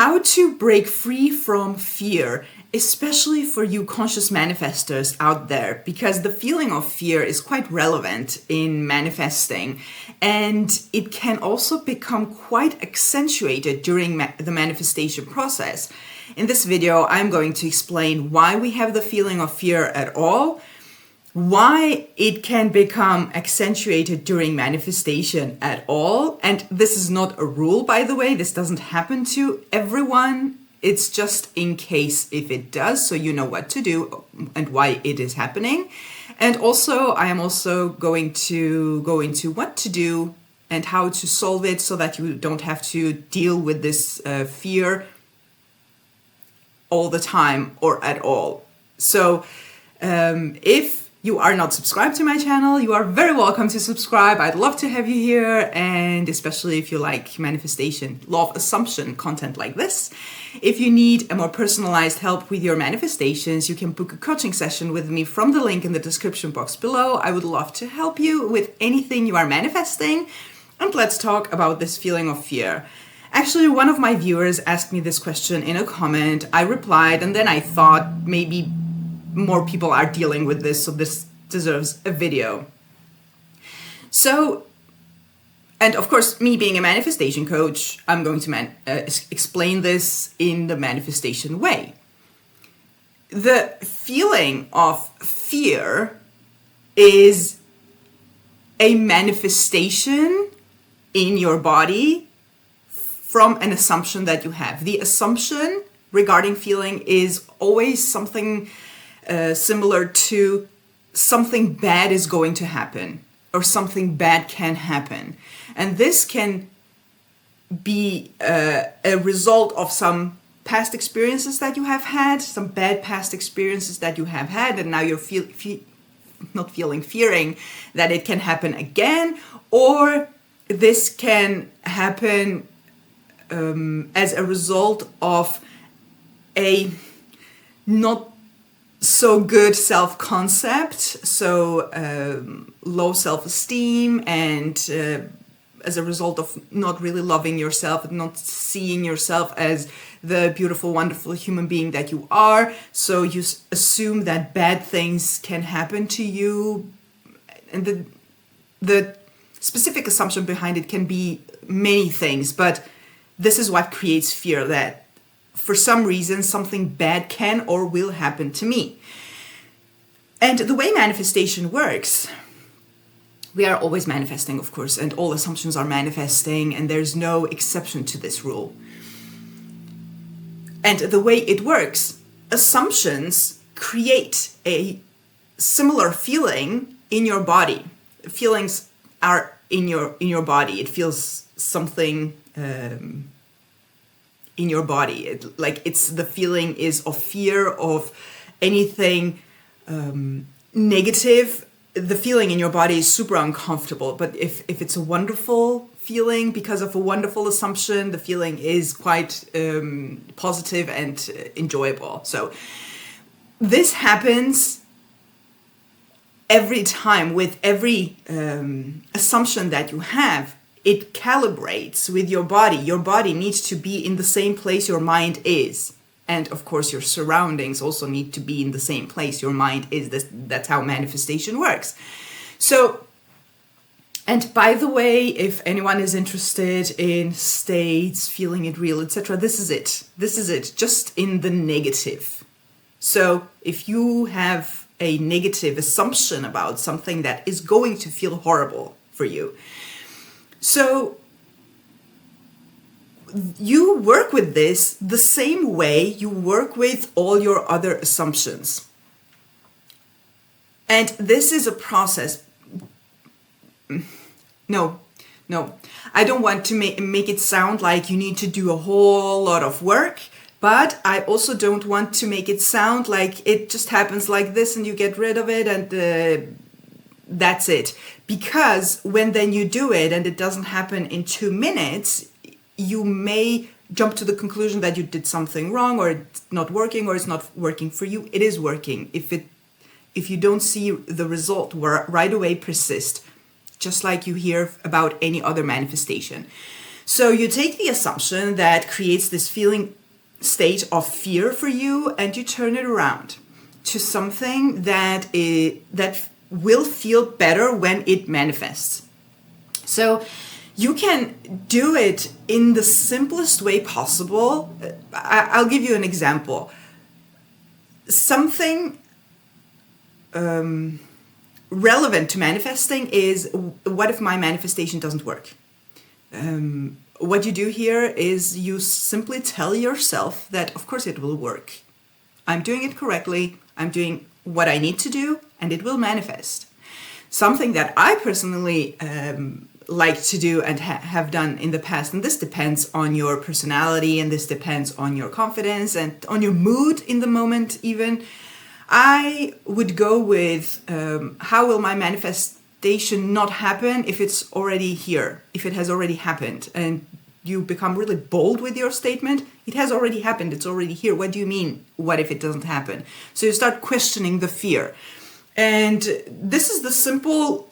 How to break free from fear, especially for you conscious manifestors out there, because the feeling of fear is quite relevant in manifesting, and it can also become quite accentuated during the manifestation process. In this video, I'm going to explain why we have the feeling of fear at all, why it can become accentuated during manifestation at all. And this is not a rule, by the way. This doesn't happen to everyone. It's just in case if it does, so you know what to do and why it is happening. And also, I am also going to go into what to do and how to solve it so that you don't have to deal with this fear all the time or at all. So if you are not subscribed to my channel, you are very welcome to subscribe. I'd love to have you here, and especially if you like manifestation, law of assumption content like this. If you need a more personalized help with your manifestations, you can book a coaching session with me from the link in the description box below. I would love to help you with anything you are manifesting. And let's talk about this feeling of fear. Actually, one of my viewers asked me this question in a comment. I replied, and then I thought maybe more people are dealing with this, so this deserves a video. So, and of course, me being a manifestation coach, I'm going to explain this in the manifestation way. The feeling of fear is a manifestation in your body from an assumption that you have. The assumption regarding feeling is always something similar to something bad is going to happen or something bad can happen. And this can be a result of some past experiences that you have had, some bad past experiences that you have had, and now you're fearing that it can happen again, or this can happen as a result of a not so good self-concept, so low self-esteem, and as a result of not really loving yourself, not seeing yourself as the beautiful, wonderful human being that you are. So you assume that bad things can happen to you, and the specific assumption behind it can be many things, but this is what creates fear, that for some reason, something bad can or will happen to me. And the way manifestation works, we are always manifesting, of course, and all assumptions are manifesting, and there's no exception to this rule. And the way it works, assumptions create a similar feeling in your body. Feelings are in your body. It feels something in your body. It's the feeling is of fear of anything negative. The feeling in your body is super uncomfortable, but if it's a wonderful feeling because of a wonderful assumption, the feeling is quite positive and enjoyable. So this happens every time with every assumption that you have. It calibrates with your body. Your body needs to be in the same place your mind is. And of course, your surroundings also need to be in the same place your mind is. That's how manifestation works. So, and by the way, if anyone is interested in states, feeling it real, etc., this is it. This is it, just in the negative. So if you have a negative assumption about something that is going to feel horrible for you, so you work with this the same way you work with all your other assumptions. And this is a process. No, I don't want to make it sound like you need to do a whole lot of work, but I also don't want to make it sound like it just happens like this and you get rid of it and that's it. Because when then you do it and it doesn't happen in 2 minutes, you may jump to the conclusion that you did something wrong, or it's not working, or it's not working for you. It is working. If you don't see the result right away, persist, just like you hear about any other manifestation. So you take the assumption that creates this feeling state of fear for you, and you turn it around to something that will feel better when it manifests. So you can do it in the simplest way possible. I'll give you an example. Something relevant to manifesting is, what if my manifestation doesn't work? What you do here is you simply tell yourself that, of course, it will work. I'm doing it correctly. I'm doing what I need to do, and it will manifest. Something that I personally like to do and have done in the past, and this depends on your personality, and this depends on your confidence and on your mood in the moment even. I would go with, how will my manifestation not happen if it's already here, if it has already happened? And you become really bold with your statement. It has already happened. It's already here. What do you mean? What if it doesn't happen? So you start questioning the fear. And this is the simple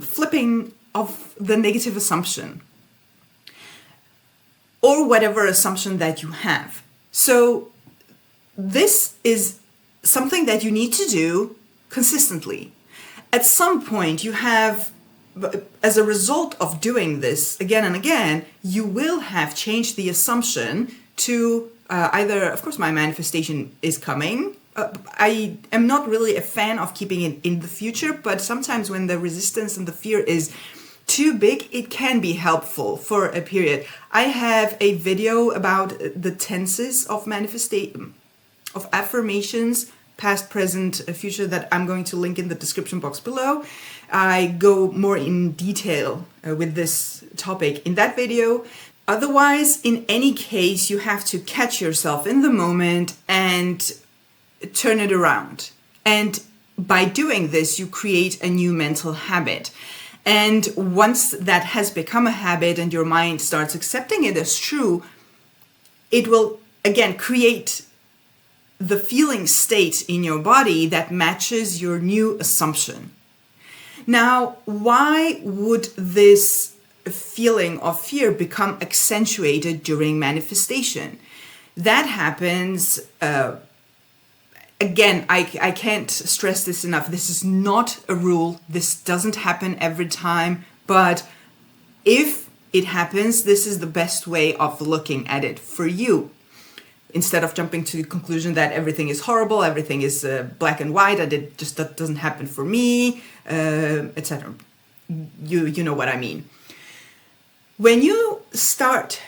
flipping of the negative assumption, or whatever assumption that you have. So this is something that you need to do consistently. At some point you have, as a result of doing this again and again, you will have changed the assumption to either, of course, my manifestation is coming. I am not really a fan of keeping it in the future, but sometimes when the resistance and the fear is too big, it can be helpful for a period. I have a video about the tenses of manifestation, of affirmations, past, present, future, that I'm going to link in the description box below. I go more in detail with this topic in that video. Otherwise, in any case, you have to catch yourself in the moment and turn it around. And by doing this, you create a new mental habit. And once that has become a habit and your mind starts accepting it as true, it will again create the feeling state in your body that matches your new assumption. Now, why would this feeling of fear become accentuated during manifestation? That happens, again, I can't stress this enough. This is not a rule. This doesn't happen every time. But if it happens, this is the best way of looking at it for you. Instead of jumping to the conclusion that everything is horrible, everything is black and white, and it just that doesn't happen for me, etc. You know what I mean. When you start,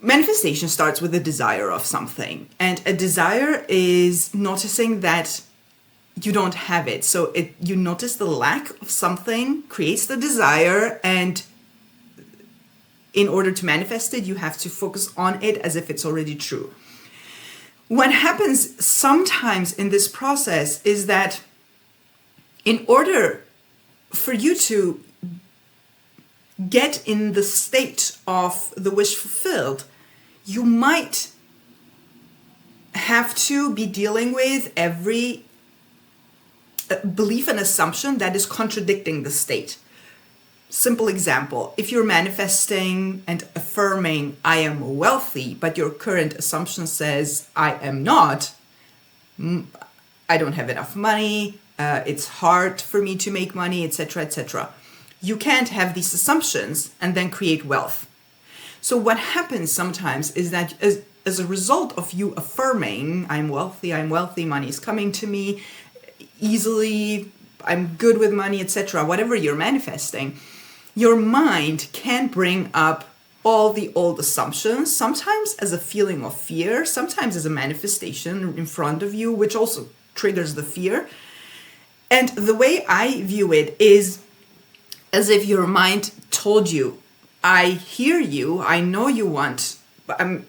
manifestation starts with a desire of something, and a desire is noticing that you don't have it. So you notice the lack of something creates the desire, and in order to manifest it, you have to focus on it as if it's already true. What happens sometimes in this process is that in order for you to get in the state of the wish fulfilled, you might have to be dealing with every belief and assumption that is contradicting the state. Simple example, if you're manifesting and affirming, I am wealthy, but your current assumption says, I am not, I don't have enough money, it's hard for me to make money, etc., etc. You can't have these assumptions and then create wealth. So what happens sometimes is that as a result of you affirming, I'm wealthy, money is coming to me easily, I'm good with money, etc., whatever you're manifesting, your mind can bring up all the old assumptions, sometimes as a feeling of fear, sometimes as a manifestation in front of you, which also triggers the fear. And the way I view it is as if your mind told you, I hear you, I know you want,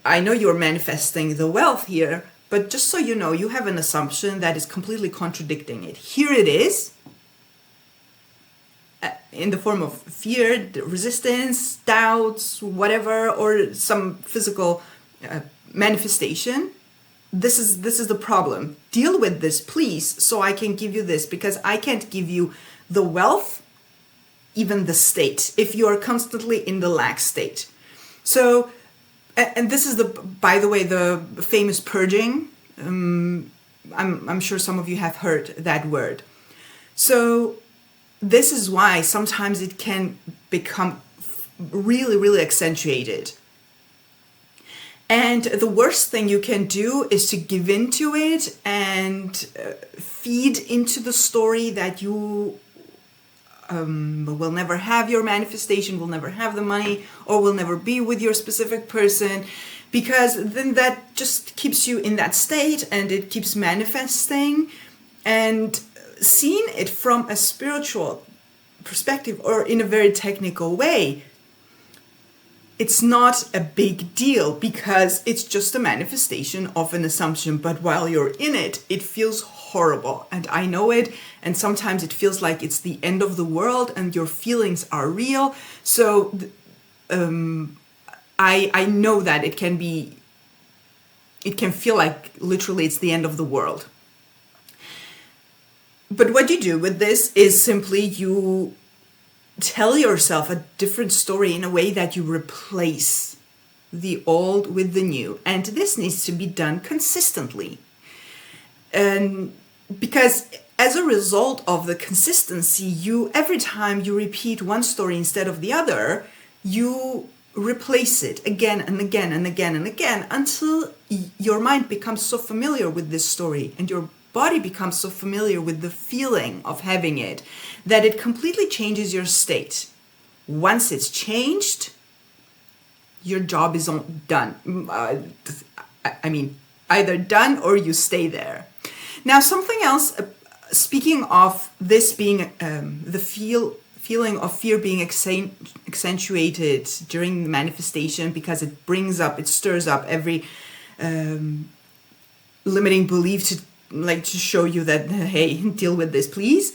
I know you're manifesting the wealth here, but just so you know, you have an assumption that is completely contradicting it. Here it is, in the form of fear, resistance, doubts, whatever, or some physical manifestation. This is the problem. Deal with this, please, so I can give you this, because I can't give you the wealth, even the state, if you are constantly in the lack state. So, and this is by the way, the famous purging. I'm sure some of you have heard that word. So this is why sometimes it can become really, really accentuated. And the worst thing you can do is to give in to it and feed into the story that you will never have your manifestation, will never have the money, or will never be with your specific person, because then that just keeps you in that state and it keeps manifesting. And seeing it from a spiritual perspective or in a very technical way, it's not a big deal because it's just a manifestation of an assumption. But while you're in it, it feels horrible. And I know it. And sometimes it feels like it's the end of the world and your feelings are real. So I know that it can feel like literally it's the end of the world. But what you do with this is simply you tell yourself a different story in a way that you replace the old with the new. And this needs to be done consistently. And because as a result of the consistency, every time you repeat one story instead of the other, you replace it again and again and again and again until your mind becomes so familiar with this story and your body becomes so familiar with the feeling of having it that it completely changes your state. Once it's changed, your job is done. Either done or you stay there. Now, something else, speaking of this being the feeling of fear being accentuated during the manifestation because it stirs up every limiting belief to show you that, hey, deal with this, please.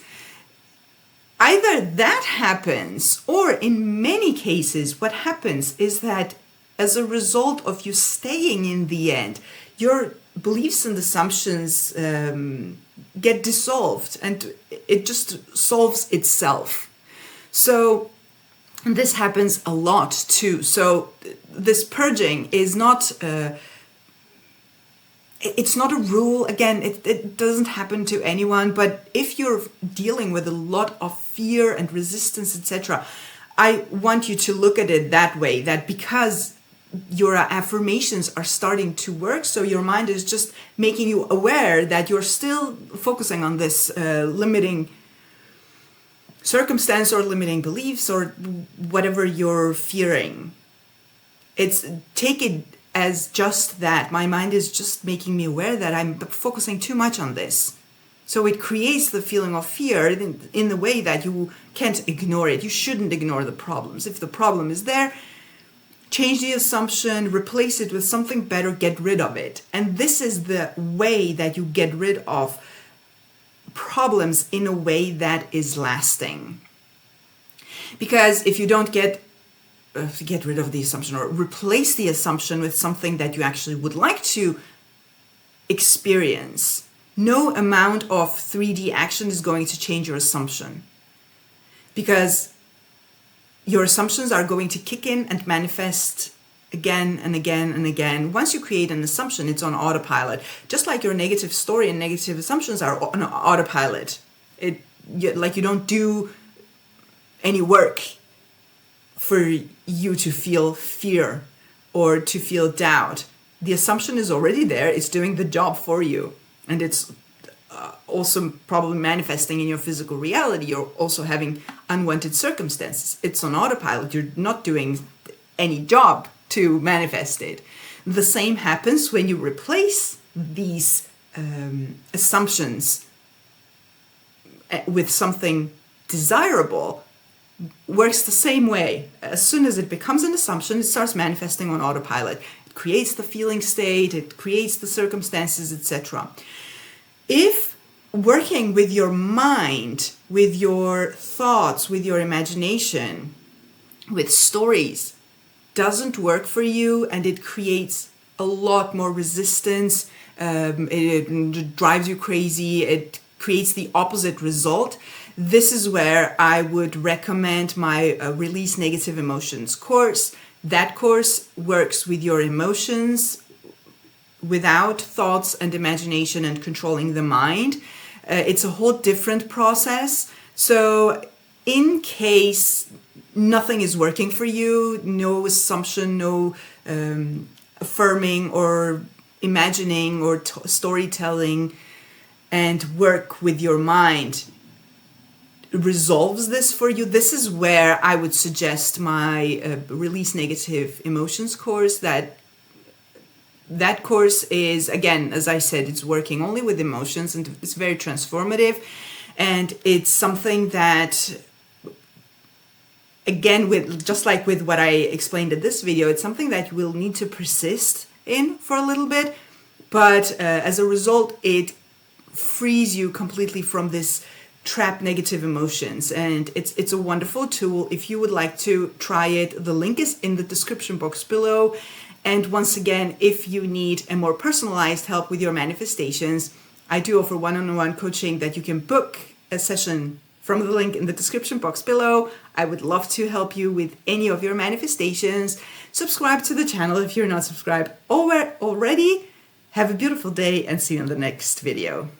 Either that happens, or in many cases, what happens is that as a result of you staying in the end, your beliefs and assumptions get dissolved and it just solves itself. So this happens a lot too. So this purging is not... it's not a rule. Again, it doesn't happen to anyone. But if you're dealing with a lot of fear and resistance, etc., I want you to look at it that way, that because your affirmations are starting to work, so your mind is just making you aware that you're still focusing on this limiting circumstance or limiting beliefs or whatever you're fearing. Take it as just that. My mind is just making me aware that I'm focusing too much on this. So it creates the feeling of fear in the way that you can't ignore it. You shouldn't ignore the problems. If the problem is there, change the assumption, replace it with something better, get rid of it. And this is the way that you get rid of problems in a way that is lasting. Because if you don't get rid of the assumption or replace the assumption with something that you actually would like to experience, no amount of 3D action is going to change your assumption, because your assumptions are going to kick in and manifest again and again and again. Once you create an assumption, it's on autopilot. Just like your negative story and negative assumptions are on autopilot. You don't do any work for you to feel fear or to feel doubt. The assumption is already there. It's doing the job for you. And it's also probably manifesting in your physical reality. You're also having unwanted circumstances. It's on autopilot. You're not doing any job to manifest it. The same happens when you replace these assumptions with something desirable. Works the same way. As soon as it becomes an assumption, it starts manifesting on autopilot. It creates the feeling state, it creates the circumstances, etc. If working with your mind, with your thoughts, with your imagination, with stories doesn't work for you and it creates a lot more resistance, it drives you crazy, it creates the opposite result, this is where I would recommend my Release Negative Emotions course. That course works with your emotions without thoughts and imagination and controlling the mind. It's a whole different process. So in case nothing is working for you, no assumption, no affirming or imagining or storytelling and work with your mind resolves this for you, this is where I would suggest my Release Negative Emotions course. That course is, again, as I said, it's working only with emotions, and it's very transformative, and it's something that, again, with just like with what I explained in this video, it's something that you will need to persist in for a little bit, but as a result, it frees you completely from this trapped negative emotions, and it's a wonderful tool. If you would like to try it, the link is in the description box below. And once again, if you need a more personalized help with your manifestations, I do offer one-on-one coaching that you can book a session from the link in the description box below. I would love to help you with any of your manifestations. Subscribe to the channel if you're not subscribed already. Have a beautiful day and see you in the next video.